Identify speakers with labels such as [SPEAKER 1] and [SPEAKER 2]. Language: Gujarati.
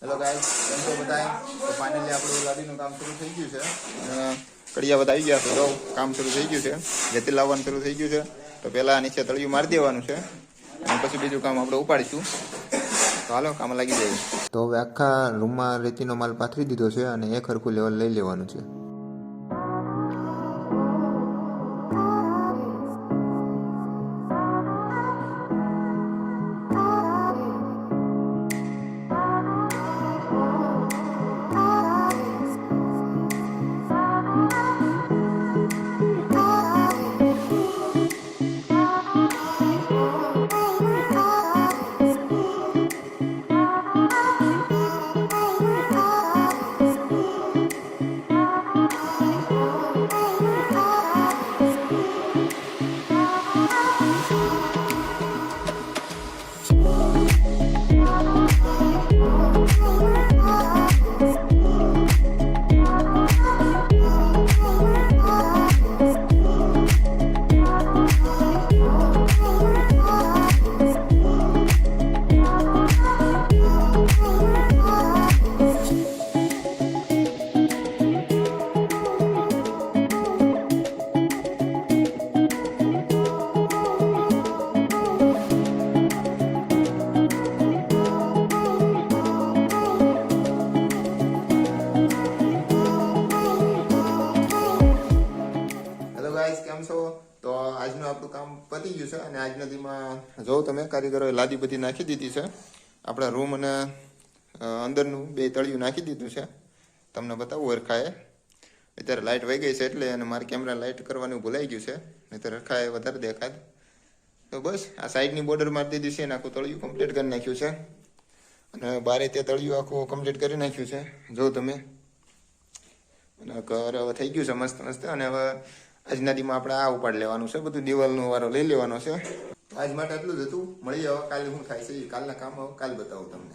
[SPEAKER 1] હેલો ગાઈસ, કેમ છો બધા? તો ફાઇનલી આપણું લાદીનું કામ શરૂ થઈ ગયું છે. કડિયા બધા આવી ગયા છે. તો કામ શરૂ થઈ ગયું છે. જેથી લાવવાનું શરૂ થઈ ગયું છે. તો પહેલાં નીચે તળિયું મારી દેવાનું છે અને પછી બીજું કામ આપણે ઉપાડીશું. તો હાલો કામ લાગી જાય. તો હવે આખા રૂમમાં રેતીનો માલ પાથરી દીધો છે અને એક હરખું લેવલ લઈ લેવાનું છે. કેમ છો? તો આજનું આપણું કામ પતી ગયું છે અને આજના દીમાં જો તમે કારીગરોએ લાદી બધી નાખી દીધી છે. આપણા રૂમ અને અંદરનું બે તળિયું નાખી દીધું છે. તમને બતાવું હરખાએ. અત્યારે લાઇટ વહી ગઈ છે એટલે અને મારે કેમેરા લાઇટ કરવાનું ભૂલાઈ ગયું છે. નહીંતર હરખાએ વધારે દેખાત. તો બસ આ સાઈડની બોર્ડર મારી દીધી છે અને આખું તળિયું કમ્પ્લીટ કરી નાખ્યું છે. અને બારે તે તળિયું આખું કમ્પ્લીટ કરી નાખ્યું છે. જો તમે અને ઘર હવે થઈ ગયું છે મસ્ત મસ્ત. અને હવે આજના દીમાં આપણે આ ઉપાડ લેવાનું છે, બધું દિવાલનો વારો લઈ લેવાનો છે. આજ માટે એટલું જ હતું. મળીએ હવે કાલે શું થાય છે. કાલના કામ હવે કાલ બતાવું તમને.